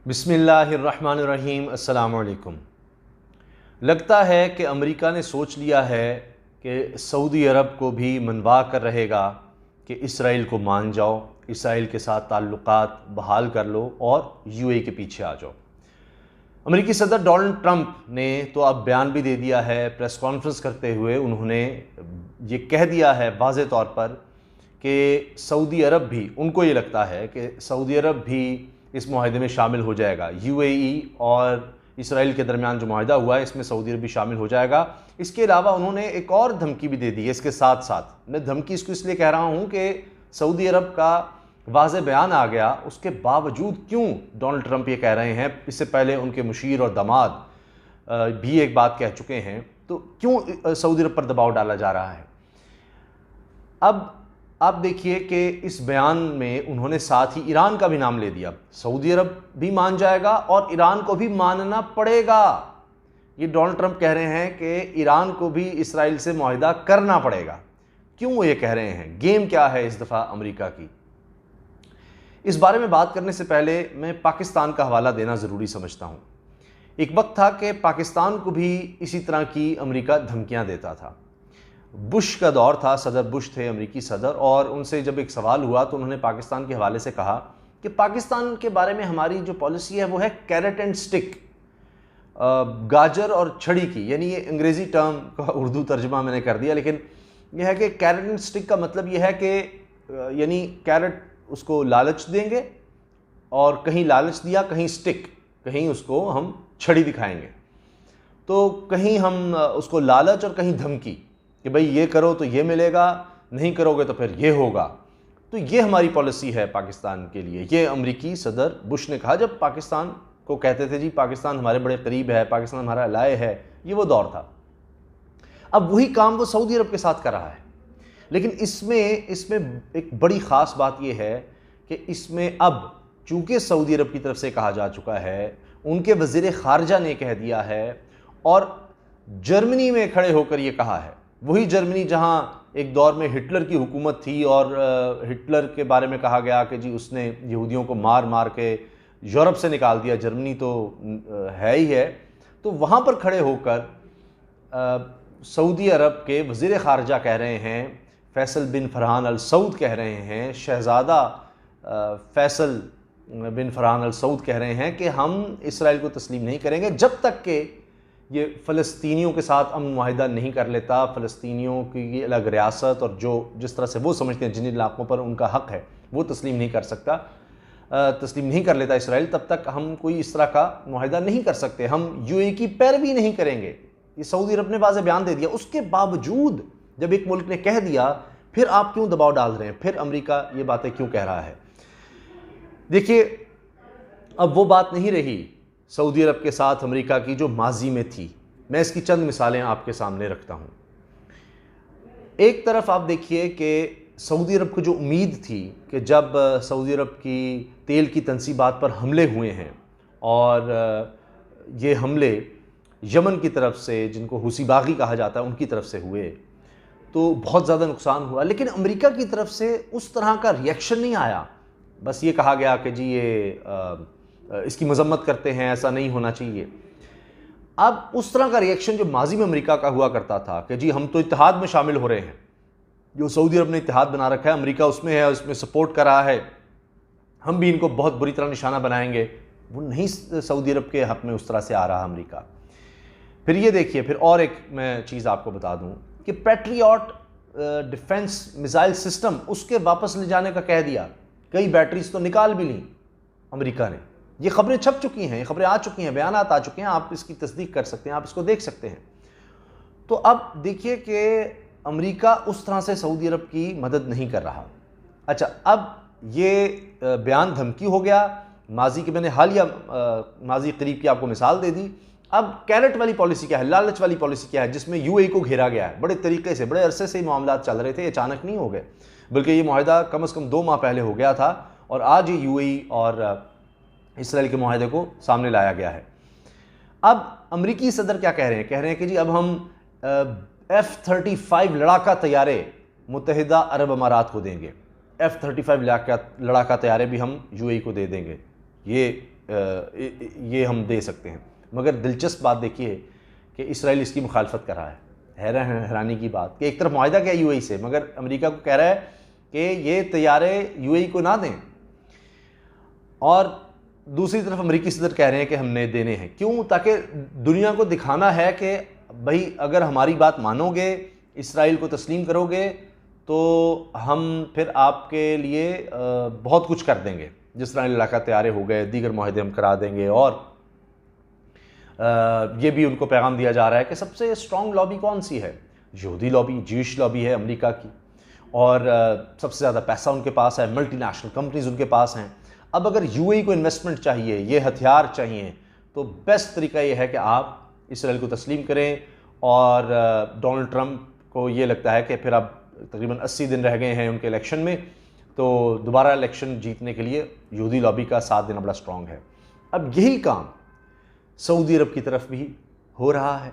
بسم اللہ الرحمن الرحیم۔ السلام علیکم۔ لگتا ہے کہ امریکہ نے سوچ لیا ہے کہ سعودی عرب کو بھی منوا کر رہے گا کہ اسرائیل کو مان جاؤ، اسرائیل کے ساتھ تعلقات بحال کر لو اور یو اے کے پیچھے آ جاؤ۔ امریکی صدر ڈونلڈ ٹرمپ نے تو اب بیان بھی دے دیا ہے، پریس کانفرنس کرتے ہوئے انہوں نے یہ کہہ دیا ہے واضح طور پر کہ سعودی عرب بھی، ان کو یہ لگتا ہے کہ سعودی عرب بھی اس معاہدے میں شامل ہو جائے گا۔ یو اے ای اور اسرائیل کے درمیان جو معاہدہ ہوا ہے اس میں سعودی عرب بھی شامل ہو جائے گا۔ اس کے علاوہ انہوں نے ایک اور دھمکی بھی دے دی ہے اس کے ساتھ ساتھ۔ میں دھمکی اس کو اس لیے کہہ رہا ہوں کہ سعودی عرب کا واضح بیان آ گیا، اس کے باوجود کیوں ڈونلڈ ٹرمپ یہ کہہ رہے ہیں، اس سے پہلے ان کے مشیر اور داماد بھی ایک بات کہہ چکے ہیں، تو کیوں سعودی عرب پر دباؤ ڈالا جا رہا ہے؟ اب آپ دیکھیے کہ اس بیان میں انہوں نے ساتھ ہی ایران کا بھی نام لے دیا۔ سعودی عرب بھی مان جائے گا اور ایران کو بھی ماننا پڑے گا۔ یہ ڈونلڈ ٹرمپ کہہ رہے ہیں کہ ایران کو بھی اسرائیل سے معاہدہ کرنا پڑے گا۔ کیوں وہ یہ کہہ رہے ہیں؟ گیم کیا ہے اس دفعہ امریکہ کی؟ اس بارے میں بات کرنے سے پہلے میں پاکستان کا حوالہ دینا ضروری سمجھتا ہوں۔ ایک وقت تھا کہ پاکستان کو بھی اسی طرح کی امریکہ دھمکیاں دیتا تھا۔ بش کا دور تھا، صدر بش تھے امریکی صدر، اور ان سے جب ایک سوال ہوا تو انہوں نے پاکستان کے حوالے سے کہا کہ پاکستان کے بارے میں ہماری جو پالیسی ہے وہ ہے کیرٹ اینڈ سٹک، گاجر اور چھڑی کی، یعنی یہ انگریزی ٹرم کا اردو ترجمہ میں نے کر دیا، لیکن یہ ہے کہ کیرٹ اینڈ سٹک کا مطلب یہ ہے کہ یعنی کیرٹ اس کو لالچ دیں گے، اور کہیں لالچ دیا کہیں سٹک، کہیں اس کو ہم چھڑی دکھائیں گے، تو کہیں ہم اس کو لالچ اور کہیں دھمکی کہ بھئی یہ کرو تو یہ ملے گا، نہیں کرو گے تو پھر یہ ہوگا۔ تو یہ ہماری پالیسی ہے پاکستان کے لیے۔ یہ امریکی صدر بش نے کہا جب پاکستان کو کہتے تھے جی پاکستان ہمارے بڑے قریب ہے، پاکستان ہمارا الائے ہے، یہ وہ دور تھا۔ اب وہی کام وہ سعودی عرب کے ساتھ کر رہا ہے، لیکن اس میں ایک بڑی خاص بات یہ ہے کہ اس میں اب چونکہ سعودی عرب کی طرف سے کہا جا چکا ہے، ان کے وزیر خارجہ نے کہہ دیا ہے، اور جرمنی میں کھڑے ہو کر یہ کہا ہے، وہی جرمنی جہاں ایک دور میں ہٹلر کی حکومت تھی اور ہٹلر کے بارے میں کہا گیا کہ جی اس نے یہودیوں کو مار مار کے یورپ سے نکال دیا، جرمنی تو ہے ہی ہے، تو وہاں پر کھڑے ہو کر سعودی عرب کے وزیر خارجہ کہہ رہے ہیں، فیصل بن فرحان ال سعود کہہ رہے ہیں، شہزادہ فیصل بن فرحان ال سعود کہہ رہے ہیں کہ ہم اسرائیل کو تسلیم نہیں کریں گے جب تک کہ یہ فلسطینیوں کے ساتھ امن معاہدہ نہیں کر لیتا، فلسطینیوں کی الگ ریاست اور جس طرح سے وہ سمجھتے ہیں جن علاقوں پر ان کا حق ہے وہ تسلیم نہیں کر لیتا اسرائیل، تب تک ہم کوئی اس طرح کا معاہدہ نہیں کر سکتے، ہم یو اے کی پیروی نہیں کریں گے۔ یہ سعودی عرب نے واضح بیان دے دیا۔ اس کے باوجود جب ایک ملک نے کہہ دیا، پھر آپ کیوں دباؤ ڈال رہے ہیں؟ پھر امریکہ یہ باتیں کیوں کہہ رہا ہے؟ دیکھیے، اب وہ بات نہیں رہی سعودی عرب کے ساتھ امریکہ کی جو ماضی میں تھی۔ میں اس کی چند مثالیں آپ کے سامنے رکھتا ہوں۔ ایک طرف آپ دیکھیے کہ سعودی عرب کو جو امید تھی کہ جب سعودی عرب کی تیل کی تنصیبات پر حملے ہوئے ہیں، اور یہ حملے یمن کی طرف سے، جن کو حوثی باغی کہا جاتا ہے، ان کی طرف سے ہوئے، تو بہت زیادہ نقصان ہوا، لیکن امریکہ کی طرف سے اس طرح کا ریئیکشن نہیں آیا۔ بس یہ کہا گیا کہ جی یہ اس کی مذمت کرتے ہیں، ایسا نہیں ہونا چاہیے۔ اب اس طرح کا ریئیکشن جو ماضی میں امریکہ کا ہوا کرتا تھا کہ جی ہم تو اتحاد میں شامل ہو رہے ہیں، جو سعودی عرب نے اتحاد بنا رکھا ہے، امریکہ اس میں ہے، اس میں سپورٹ کر رہا ہے، ہم بھی ان کو بہت بری طرح نشانہ بنائیں گے، وہ نہیں سعودی عرب کے حق میں اس طرح سے آ رہا امریکہ۔ پھر یہ دیکھیے، پھر اور ایک میں چیز آپ کو بتا دوں کہ پیٹریوٹ ڈیفنس میزائل سسٹم، اس کے واپس لے جانے کا کہہ دیا، کئی بیٹریز تو نکال بھی لیں امریکہ نے۔ یہ خبریں چھپ چکی ہیں، یہ خبریں آ چکی ہیں، بیانات آ چکے ہیں، آپ اس کی تصدیق کر سکتے ہیں، آپ اس کو دیکھ سکتے ہیں۔ تو اب دیکھیے کہ امریکہ اس طرح سے سعودی عرب کی مدد نہیں کر رہا۔ اچھا، اب یہ بیان دھمکی ہو گیا، ماضی کے میں نے حالیہ ماضی قریب کی آپ کو مثال دے دی۔ اب کیرٹ والی پالیسی کیا ہے، لالچ والی پالیسی کیا ہے، جس میں یو اے کو گھیرا گیا ہے؟ بڑے طریقے سے، بڑے عرصے سے یہ معاملات چل رہے تھے، اچانک نہیں ہو گئے، بلکہ یہ معاہدہ کم از کم 2 ماہ پہلے ہو گیا تھا، اور آج یہ یو اے اور اسرائیل کے معاہدے کو سامنے لایا گیا ہے۔ اب امریکی صدر کیا کہہ رہے ہیں؟ کہہ رہے ہیں کہ جی اب ہم F-35 لڑاکا طیارے متحدہ عرب امارات کو دیں گے، F-35 لڑاکا طیارے بھی ہم یو اے کو دے دیں گے۔ یہ یہ ہم دے سکتے ہیں۔ مگر دلچسپ بات دیکھیے کہ اسرائیل اس کی مخالفت کر رہا ہے، حیرانی کی بات کہ ایک طرف معاہدہ کیا یو اے ای سے، مگر امریکہ کو کہہ رہا ہے کہ یہ طیارے یو اے ای کو نہ دیں، اور دوسری طرف امریکی صدر کہہ رہے ہیں کہ ہم نے دینے ہیں۔ کیوں؟ تاکہ دنیا کو دکھانا ہے کہ بھائی اگر ہماری بات مانو گے، اسرائیل کو تسلیم کرو گے، تو ہم پھر آپ کے لیے بہت کچھ کر دیں گے، جس طرح علاقہ طیارے ہو گئے، دیگر معاہدے ہم کرا دیں گے۔ اور یہ بھی ان کو پیغام دیا جا رہا ہے کہ سب سے اسٹرانگ لابی کون سی ہے؟ یہودی لابی، جیوش لابی ہے امریکہ کی، اور سب سے زیادہ پیسہ ان کے پاس ہے، ملٹی نیشنل کمپنیز ان کے پاس ہیں۔ اب اگر یو اے ای کو انویسٹمنٹ چاہیے، یہ ہتھیار چاہیے، تو بیسٹ طریقہ یہ ہے کہ آپ اسرائیل کو تسلیم کریں۔ اور ڈونلڈ ٹرمپ کو یہ لگتا ہے کہ پھر اب تقریباً 80 دن رہ گئے ہیں ان کے الیکشن میں، تو دوبارہ الیکشن جیتنے کے لیے یہودی لابی کا ساتھ دینا بڑا اسٹرانگ ہے۔ اب یہی کام سعودی عرب کی طرف بھی ہو رہا ہے۔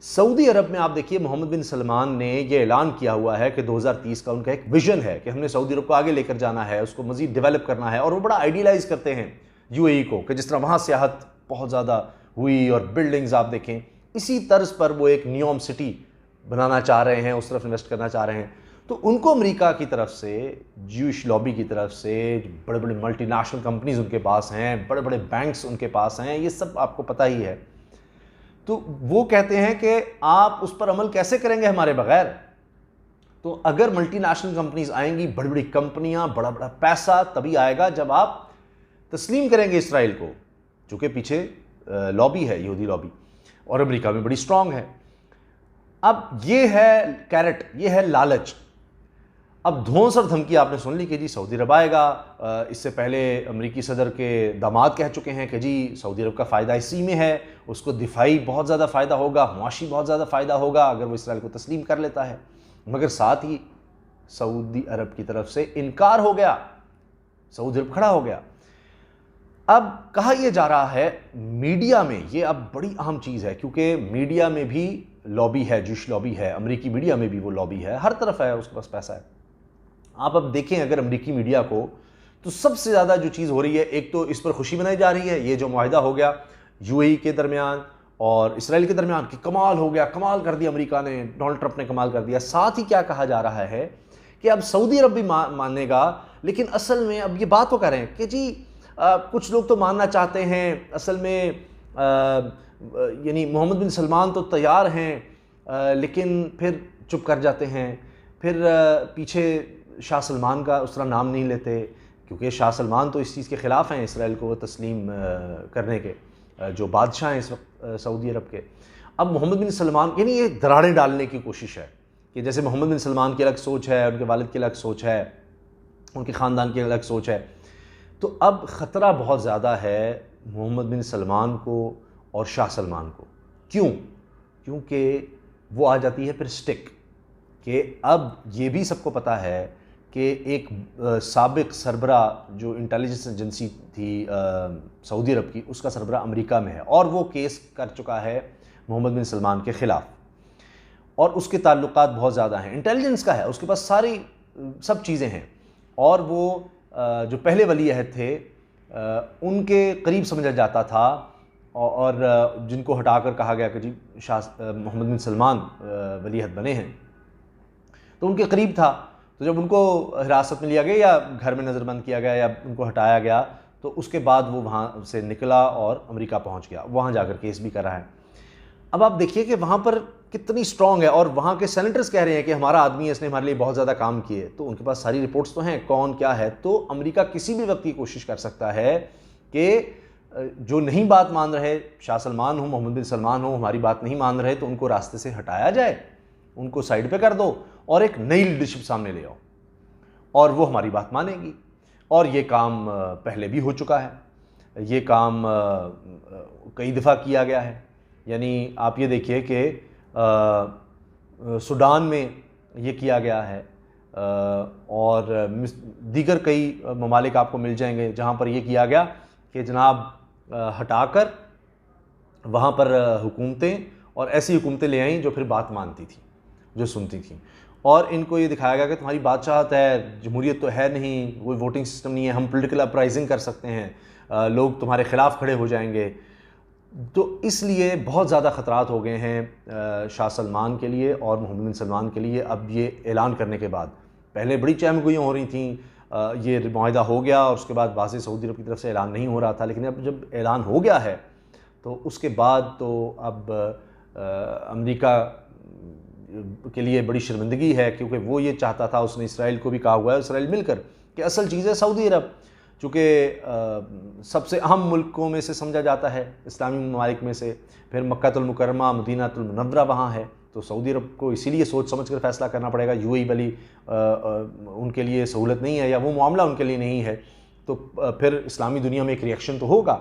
سعودی عرب میں آپ دیکھیے محمد بن سلمان نے یہ اعلان کیا ہوا ہے کہ 2030 کا ان کا ایک ویژن ہے کہ ہم نے سعودی عرب کو آگے لے کر جانا ہے، اس کو مزید ڈیولپ کرنا ہے، اور وہ بڑا آئیڈیلائز کرتے ہیں یو اے ای کو، کہ جس طرح وہاں سیاحت بہت زیادہ ہوئی اور بلڈنگز آپ دیکھیں، اسی طرز پر وہ ایک نیوم سٹی بنانا چاہ رہے ہیں، اس طرف انویسٹ کرنا چاہ رہے ہیں۔ تو ان کو امریکہ کی طرف سے، جیوش لابی کی طرف سے، بڑے بڑے ملٹی نیشنل کمپنیز ان کے پاس ہیں، بڑے بڑے بینکس ان کے پاس ہیں، یہ سب آپ کو پتہ ہی ہے۔ تو وہ کہتے ہیں کہ آپ اس پر عمل کیسے کریں گے ہمارے بغیر؟ تو اگر ملٹی نیشنل کمپنیز آئیں گی، بڑی بڑی کمپنیاں، بڑا بڑا پیسہ تبھی آئے گا جب آپ تسلیم کریں گے اسرائیل کو، چونکہ پیچھے لابی ہے، یہودی لابی، اور امریکہ میں بڑی اسٹرانگ ہے۔ اب یہ ہے کیرٹ، یہ ہے لالچ۔ اب دھونس اور دھمکی آپ نے سن لی کہ جی سعودی عرب آئے گا۔ اس سے پہلے امریکی صدر کے داماد کہہ چکے ہیں کہ جی سعودی عرب کا فائدہ اسی میں ہے، اس کو دفاعی بہت زیادہ فائدہ ہوگا، معاشی بہت زیادہ فائدہ ہوگا اگر وہ اسرائیل کو تسلیم کر لیتا ہے۔ مگر ساتھ ہی سعودی عرب کی طرف سے انکار ہو گیا، سعودی عرب کھڑا ہو گیا۔ اب کہا یہ جا رہا ہے میڈیا میں، یہ اب بڑی اہم چیز ہے کیونکہ میڈیا میں بھی لابی ہے، جوش لابی ہے، امریکی میڈیا میں بھی وہ لابی ہے، ہر طرف ہے، اس کے پاس پیسہ ہے۔ آپ اب دیکھیں اگر امریکی میڈیا کو، تو سب سے زیادہ جو چیز ہو رہی ہے، ایک تو اس پر خوشی منائی جا رہی ہے، یہ جو معاہدہ ہو گیا یو اے ای کے درمیان اور اسرائیل کے درمیان، کہ کمال ہو گیا، کمال کر دیا امریکہ نے، ڈونلڈ ٹرمپ نے کمال کر دیا۔ ساتھ ہی کیا کہا جا رہا ہے کہ اب سعودی عرب بھی مانے گا، لیکن اصل میں اب یہ بات وہ کریں کہ جی کچھ لوگ تو ماننا چاہتے ہیں، اصل میں یعنی محمد بن سلمان تو تیار ہیں، لیکن پھر چپ کر جاتے ہیں، پھر پیچھے شاہ سلمان کا اس طرح نام نہیں لیتے، کیونکہ شاہ سلمان تو اس چیز کے خلاف ہیں اسرائیل کو تسلیم کرنے کے، جو بادشاہ ہیں اس وقت سعودی عرب کے۔ اب محمد بن سلمان، یعنی یہ دراڑیں ڈالنے کی کوشش ہے کہ جیسے محمد بن سلمان کی الگ سوچ ہے، ان کے والد کی الگ سوچ ہے، ان کے خاندان کی الگ سوچ ہے، تو اب خطرہ بہت زیادہ ہے محمد بن سلمان کو اور شاہ سلمان کو۔ کیوں؟ کیونکہ وہ آ جاتی ہے پھر سٹک، کہ اب یہ بھی سب کو پتہ ہے کہ ایک سابق سربراہ جو انٹیلیجنس ایجنسی تھی سعودی عرب کی، اس کا سربراہ امریکہ میں ہے، اور وہ کیس کر چکا ہے محمد بن سلمان کے خلاف، اور اس کے تعلقات بہت زیادہ ہیں، انٹیلیجنس کا ہے، اس کے پاس ساری سب چیزیں ہیں، اور وہ جو پہلے ولی عہد تھے ان کے قریب سمجھا جاتا تھا، اور جن کو ہٹا کر کہا گیا کہ جی محمد بن سلمان ولی عہد بنے ہیں، تو ان کے قریب تھا۔ تو جب ان کو حراست میں لیا گیا یا گھر میں نظر بند کیا گیا یا ان کو ہٹایا گیا، تو اس کے بعد وہ وہاں سے نکلا اور امریکہ پہنچ گیا، وہاں جا کر کیس بھی کر رہا ہے۔ اب آپ دیکھیے کہ وہاں پر کتنی سٹرانگ ہے، اور وہاں کے سینیٹرز کہہ رہے ہیں کہ ہمارا آدمی ہے، اس نے ہمارے لیے بہت زیادہ کام کیے، تو ان کے پاس ساری رپورٹس تو ہیں کون کیا ہے۔ تو امریکہ کسی بھی وقت کی کوشش کر سکتا ہے کہ جو نہیں بات مان رہے، شاہ سلمان ہوں، محمد بن سلمان ہوں، ہماری بات نہیں مان رہے، تو ان کو راستے سے ہٹایا جائے، ان کو سائڈ پہ کر دو، اور ایک نئی لیڈرشپ سامنے لے آؤ، اور وہ ہماری بات مانے گی۔ اور یہ کام پہلے بھی ہو چکا ہے، یہ کام کئی دفعہ کیا گیا ہے۔ یعنی آپ یہ دیکھیے کہ سوڈان میں یہ کیا گیا ہے، اور دیگر کئی ممالک آپ کو مل جائیں گے جہاں پر یہ کیا گیا کہ جناب ہٹا کر وہاں پر حکومتیں، اور ایسی حکومتیں لے آئیں جو پھر بات مانتی تھیں، جو سنتی تھیں، اور ان کو یہ دکھایا گیا کہ تمہاری بادشاہت ہے، جمہوریت تو ہے نہیں، کوئی ووٹنگ سسٹم نہیں ہے، ہم پولیٹیکل اپرائزنگ کر سکتے ہیں، لوگ تمہارے خلاف کھڑے ہو جائیں گے. تو اس لیے بہت زیادہ خطرات ہو گئے ہیں شاہ سلمان کے لیے اور محمد بن سلمان کے لیے اب یہ اعلان کرنے کے بعد. پہلے بڑی چہم گوئیاں ہو رہی تھیں، یہ معاہدہ ہو گیا اور اس کے بعد واضح سعودی عرب کی طرف سے اعلان نہیں ہو رہا تھا، لیکن اب جب اعلان ہو گیا ہے تو اس کے بعد تو اب امریکہ کے لیے بڑی شرمندگی ہے، کیونکہ وہ یہ چاہتا تھا، اس نے اسرائیل کو بھی کہا ہوا ہے، اسرائیل مل کر، کہ اصل چیز ہے سعودی عرب، چونکہ سب سے اہم ملکوں میں سے سمجھا جاتا ہے اسلامی ممالک میں سے، پھر مکہ المکرمہ مدینہ المنورہ وہاں ہے، تو سعودی عرب کو اسی لیے سوچ سمجھ کر فیصلہ کرنا پڑے گا. یو اے ای والی ان کے لیے سہولت نہیں ہے، یا وہ معاملہ ان کے لیے نہیں ہے، تو پھر اسلامی دنیا میں ایک ریئیکشن تو ہوگا.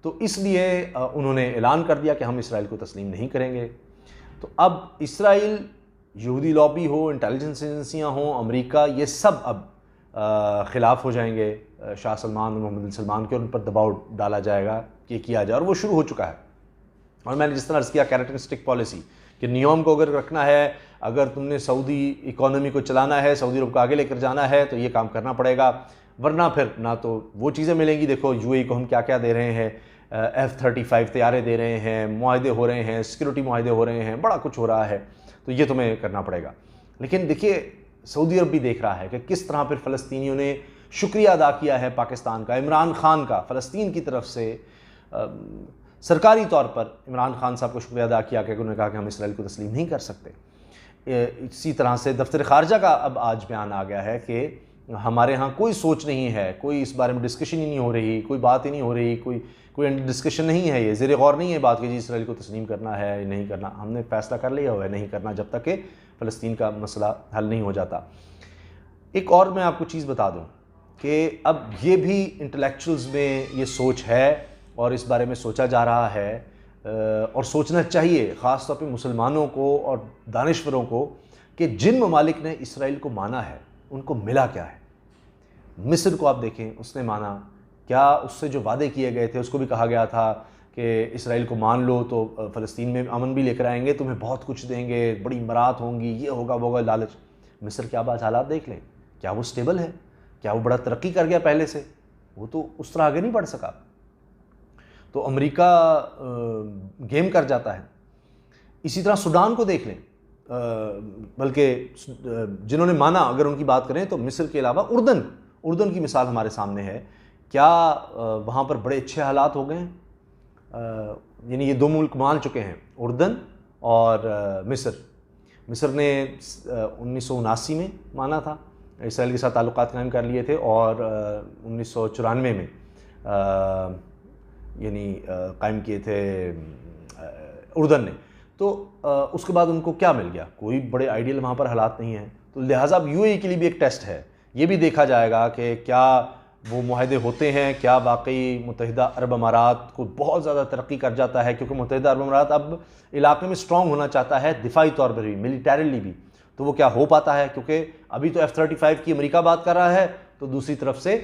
تو اس لیے انہوں نے اعلان کر دیا کہ ہم اسرائیل کو تسلیم نہیں کریں گے. تو اب اسرائیل، یہودی لابی ہو، انٹیلیجنس ایجنسیاں ہوں، امریکہ، یہ سب اب خلاف ہو جائیں گے شاہ سلمان اور محمد بن سلمان کے، اور ان پر دباؤ ڈالا جائے گا کہ کیا جائے، اور وہ شروع ہو چکا ہے. اور میں نے جس طرح عرض کیا کیریٹرسٹک پالیسی، کہ نیوم کو اگر رکھنا ہے، اگر تم نے سعودی اکانومی کو چلانا ہے، سعودی عرب کو آگے لے کر جانا ہے، تو یہ کام کرنا پڑے گا، ورنہ پھر نہ تو وہ چیزیں ملیں گی. دیکھو یو اے کو ہم کیا کیا دے رہے ہیں، F-35 طیارے دے رہے ہیں، معاہدے ہو رہے ہیں، سیکورٹی معاہدے ہو رہے ہیں، بڑا کچھ ہو رہا ہے، تو یہ تمہیں کرنا پڑے گا. لیکن دیکھیے سعودی عرب بھی دیکھ رہا ہے کہ کس طرح پھر فلسطینیوں نے شکریہ ادا کیا ہے پاکستان کا، عمران خان کا، فلسطین کی طرف سے سرکاری طور پر عمران خان صاحب کو شکریہ ادا کیا کہ انہوں نے کہا کہ ہم اسرائیل کو تسلیم نہیں کر سکتے. اسی طرح سے دفتر خارجہ کا اب آج بیان آ گیا ہے کہ ہمارے ہاں کوئی سوچ نہیں ہے، کوئی اس بارے میں ڈسکشن ہی نہیں ہو رہی، کوئی بات ہی نہیں ہو رہی، کوئی ڈسکشن نہیں ہے، یہ زیر غور نہیں ہے بات کہ جی اسرائیل کو تسلیم کرنا ہے یا نہیں کرنا. ہم نے فیصلہ کر لیا ہوا ہے نہیں کرنا جب تک کہ فلسطین کا مسئلہ حل نہیں ہو جاتا. ایک اور میں آپ کو چیز بتا دوں کہ اب یہ بھی انٹلیکچوئلز میں یہ سوچ ہے اور اس بارے میں سوچا جا رہا ہے، اور سوچنا چاہیے خاص طور پہ مسلمانوں کو اور دانشوروں کو، کہ جن ممالک نے اسرائیل کو مانا ہے ان کو ملا کیا ہے. مصر کو آپ دیکھیں، اس نے مانا، کیا اس سے جو وعدے کیے گئے تھے، اس کو بھی کہا گیا تھا کہ اسرائیل کو مان لو تو فلسطین میں امن بھی لے کر آئیں گے، تمہیں بہت کچھ دیں گے، بڑی امارات ہوں گی، یہ ہوگا وہ ہوگا، لالچ. مصر کے آج حالات دیکھ لیں، کیا وہ سٹیبل ہے؟ کیا وہ بڑا ترقی کر گیا پہلے سے؟ وہ تو اس طرح آگے نہیں بڑھ سکا. تو امریکہ گیم کر جاتا ہے. اسی طرح سوڈان کو دیکھ لیں، بلکہ جنہوں نے مانا اگر ان کی بات کریں تو مصر کے علاوہ اردن کی مثال ہمارے سامنے ہے. کیا وہاں پر بڑے اچھے حالات ہو گئے ہیں؟ یعنی یہ دو ملک مان چکے ہیں، اردن اور مصر نے 1979 میں مانا تھا، اسرائیل کے ساتھ تعلقات قائم کر لیے تھے، اور 1994 میں یعنی قائم کیے تھے اردن نے. تو اس کے بعد ان کو کیا مل گیا؟ کوئی بڑے آئیڈیل وہاں پر حالات نہیں ہیں. تو لہٰذا اب یو اے ای کے لیے بھی ایک ٹیسٹ ہے، یہ بھی دیکھا جائے گا کہ کیا وہ معاہدے ہوتے ہیں، کیا واقعی متحدہ عرب امارات کو بہت زیادہ ترقی کر جاتا ہے، کیونکہ متحدہ عرب امارات اب علاقے میں سٹرونگ ہونا چاہتا ہے، دفاعی طور پر بھی، ملیٹریلی بھی. تو وہ کیا ہو پاتا ہے؟ کیونکہ ابھی تو F-35 کی امریکہ بات کر رہا ہے، تو دوسری طرف سے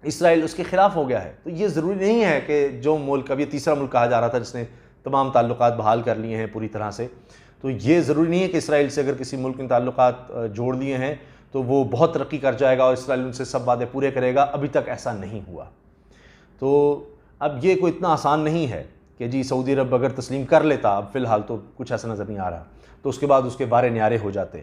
اسرائیل اس کے خلاف ہو گیا ہے. تو یہ ضروری نہیں ہے کہ جو ملک، اب یہ تیسرا ملک کہا جا رہا تھا جس نے تمام تعلقات بحال کر لیے ہیں پوری طرح سے، تو یہ ضروری نہیں ہے کہ اسرائیل سے اگر کسی ملک نے تعلقات جوڑ لیے ہیں تو وہ بہت ترقی کر جائے گا اور اسرائیل ان سے سب وعدے پورے کرے گا. ابھی تک ایسا نہیں ہوا. تو اب یہ کوئی اتنا آسان نہیں ہے کہ جی سعودی عرب اگر تسلیم کر لیتا، اب فی الحال تو کچھ ایسا نظر نہیں آ رہا، تو اس کے بعد اس کے بارے نیارے ہو جاتے.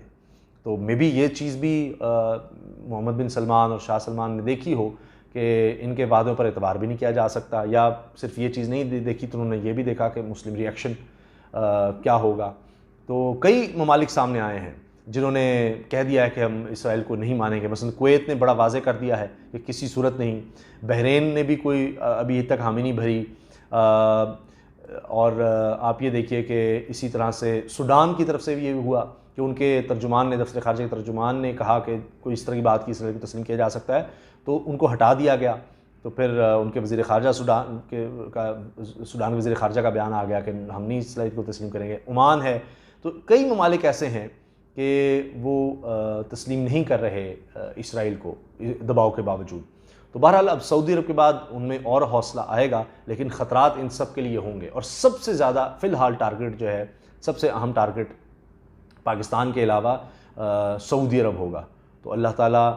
تو مے بی یہ چیز بھی محمد بن سلمان اور شاہ سلمان نے دیکھی ہو کہ ان کے وعدوں پر اعتبار بھی نہیں کیا جا سکتا، یا صرف یہ چیز نہیں دیکھی تو انہوں نے یہ بھی دیکھا کہ مسلم ریئیکشن کیا ہوگا. تو کئی ممالک سامنے آئے ہیں جنہوں نے کہہ دیا ہے کہ ہم اسرائیل کو نہیں مانیں گے. مثلا کویت نے بڑا واضح کر دیا ہے کہ کسی صورت نہیں. بحرین نے بھی کوئی ابھی تک حامی نہیں بھری. اور آپ یہ دیکھیے کہ اسی طرح سے سوڈان کی طرف سے بھی یہ ہوا کہ ان کے ترجمان نے، دفتر خارجہ کے ترجمان نے کہا کہ کوئی اس طرح کی بات کی اسرائیل کو تسلیم کیا جا سکتا ہے، تو ان کو ہٹا دیا گیا. تو پھر ان کے وزیر خارجہ سوڈان کے وزیر خارجہ کا بیان آ گیا کہ ہم نہیں اسرائیل کو تسلیم کریں گے. عمان ہے. تو کئی ممالک ایسے ہیں کہ وہ تسلیم نہیں کر رہے اسرائیل کو دباؤ کے باوجود. تو بہرحال اب سعودی عرب کے بعد ان میں اور حوصلہ آئے گا، لیکن خطرات ان سب کے لیے ہوں گے. اور سب سے زیادہ فی الحال ٹارگٹ جو ہے، سب سے اہم ٹارگٹ پاکستان کے علاوہ سعودی عرب ہوگا. تو اللہ تعالیٰ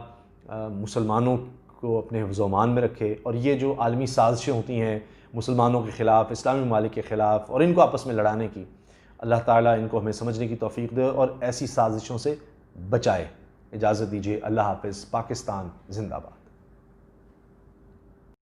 مسلمانوں کو اپنے حفظ و امان میں رکھے، اور یہ جو عالمی سازشیں ہوتی ہیں مسلمانوں کے خلاف، اسلامی ممالک کے خلاف، اور ان کو آپس میں لڑانے کی، اللہ تعالیٰ ان کو ہمیں سمجھنے کی توفیق دے اور ایسی سازشوں سے بچائے۔ اجازت دیجیے، اللہ حافظ۔ پاکستان زندہ باد۔